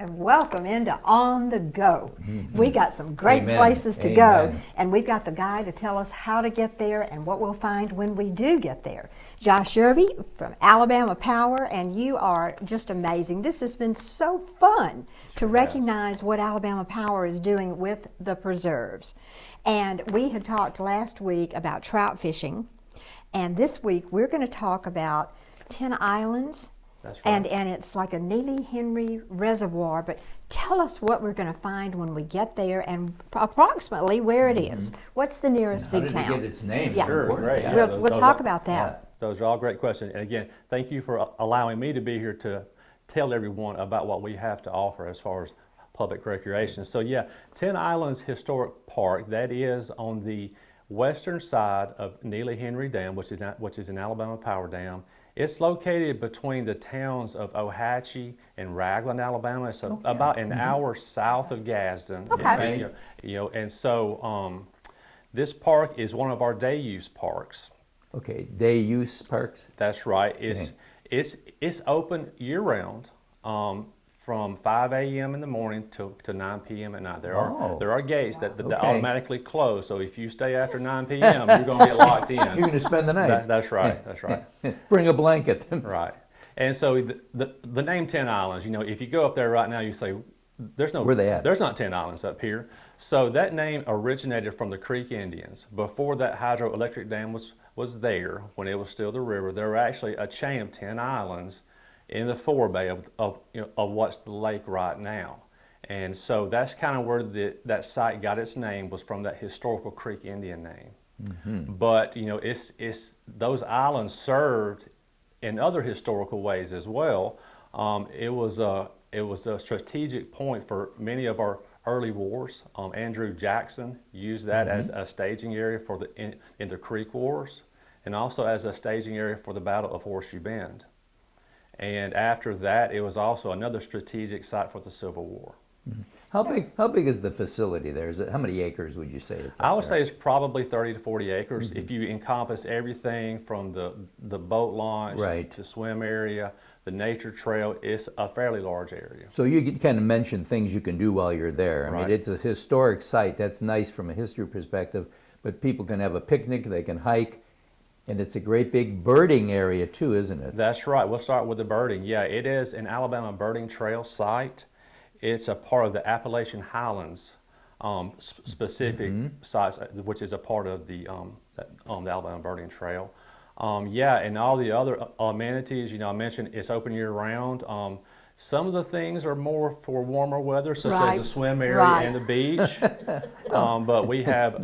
and welcome into On the Go. We got some great Amen. places to go, Amen. and we've got the guy to tell us how to get there and what we'll find when we do get there. Josh Yerby from Alabama Power, and you are just amazing. This has been so fun to recognize what Alabama Power is doing with the preserves. And we had talked last week about trout fishing, and this week we're going to talk about 10 islands. That's right. And it's like a Neely Henry reservoir, but tell us what we're going to find when we get there and approximately where it is. What's the nearest How big did town? it get its name? Yeah. Sure, great. Yeah. Yeah, We'll talk about that. Those are all great questions. And again, thank you for allowing me to be here to tell everyone about what we have to offer as far as public recreation. So yeah, 10 Islands Historic Park, that is on the western side of Neely Henry Dam, which is an Alabama Power Dam. It's located between the towns of Ohatchee and Ragland, Alabama. It's about an hour south of Gadsden. Okay. And so this park is one of our day use parks. Okay, day use parks. That's right. It's open year round, from 5 a.m. in the morning to 9 p.m. at night. There are gates that automatically close. So if you stay after 9 p.m., you're going to get locked in. You're going to spend the night. That's right. That's right. Bring a blanket. Right. And so the name 10 Islands, if you go up there right now, you say, Where they at? There's not 10 islands up here. So that name originated from the Creek Indians. Before that hydroelectric dam was there, when it was still the river, there were actually a chain of 10 islands in the forebay of what's the lake right now. And so that's kind of where that site got its name, was from that historical Creek Indian name. Mm-hmm. But it's those islands served in other historical ways as well. It was a strategic point for many of our early wars. Andrew Jackson used that as a staging area for in the Creek Wars, and also as a staging area for the Battle of Horseshoe Bend. And after that, it was also another strategic site for the Civil War. Mm-hmm. How big is the facility there? How many acres would you say it's? I would say it's probably 30 to 40 acres if you encompass everything from the boat launch, to swim area, the nature trail. It's a fairly large area. So you can kind of mention things you can do while you're there. I mean, it's a historic site. That's nice from a history perspective, but people can have a picnic, they can hike. And it's a great big birding area too, isn't it? That's right. We'll start with the birding. Yeah, it is an Alabama birding trail site. It's a part of the Appalachian Highlands specific sites, which is a part of the Alabama birding trail. And all the other amenities, I mentioned it's open year round. Some of the things are more for warmer weather, such as the swim area and the beach. But we have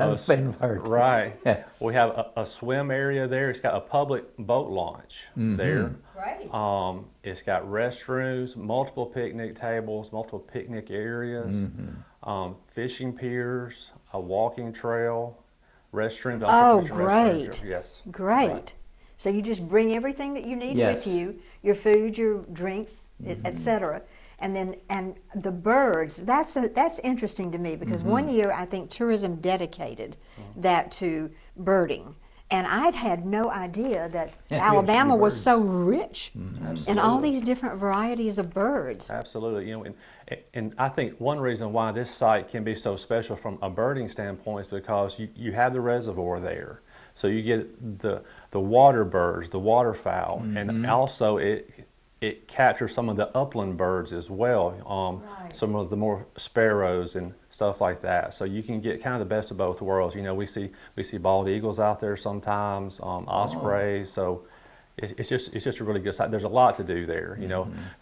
we have a swim area there. It's got a public boat launch there. Great. It's got restrooms, multiple picnic tables, multiple picnic areas, fishing piers, a walking trail, restrooms. Oh, great. Restrooms. Yes. Great. Right. So you just bring everything that you need with you, your food, your drinks, etc. And the birds, that's interesting to me, because one year I think tourism dedicated that to birding. And I'd had no idea that Alabama was so rich in all these different varieties of birds. Absolutely. And I think one reason why this site can be so special from a birding standpoint is because you have the reservoir there. So you get the water birds, the waterfowl, and also it captures some of the upland birds as well, some of the more sparrows and stuff like that. So you can get kind of the best of both worlds. We see bald eagles out there sometimes, ospreys. So it's just a really good site. There's a lot to do there.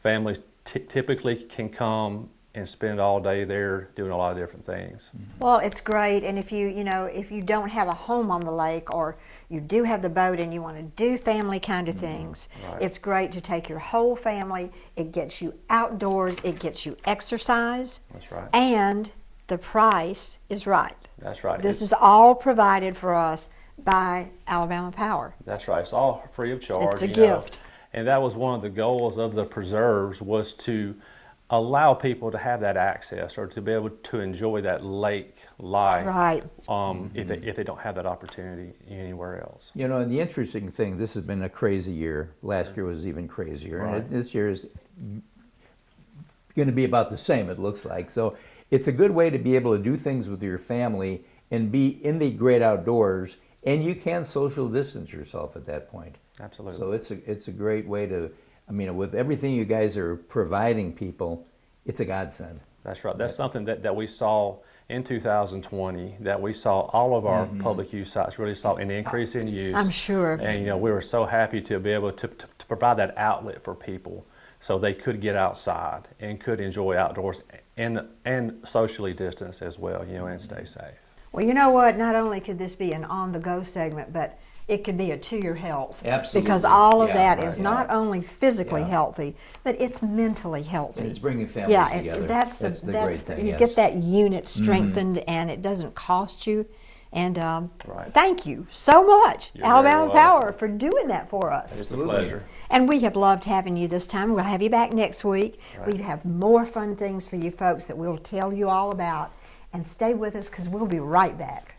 Families typically can come and spend all day there doing a lot of different things. Well, it's great, and if you don't have a home on the lake, or you do have the boat and you want to do family kind of things, it's great to take your whole family. It gets you outdoors, it gets you exercise. That's right. And the price is right. That's right. This is all provided for us by Alabama Power. That's right. It's all free of charge. It's a gift. And that was one of the goals of the preserves, was to allow people to have that access, or to be able to enjoy that lake life, if they don't have that opportunity anywhere else. And the interesting thing, this has been a crazy year. Last year was even crazier. And this year is going to be about the same, it looks like. So it's a good way to be able to do things with your family and be in the great outdoors, and you can social distance yourself at that point. Absolutely. So it's a great way to, I mean, with everything you guys are providing people, it's a godsend. That's right. That's something that we saw in 2020, that we saw all of our public use sites really saw an increase in use. I'm sure. And, we were so happy to be able to provide that outlet for people so they could get outside and could enjoy outdoors and socially distance as well, and stay safe. Well, you know what? Not only could this be an on-the-go segment, but it could be to your health. Absolutely. Because all of Yeah, that is right, not yeah. only physically Yeah. healthy, but it's mentally healthy. And it's bringing families yeah, together. That's the great thing. you Yes. get that unit strengthened, and it doesn't cost you. And Right. thank you so much, You're Alabama very welcome. Power, for doing that for us. It's a Absolutely. pleasure. And we have loved having you this time. We'll have you back next week. Right. We have more fun things for you folks that we'll tell you all about. And stay with us because we'll be right back.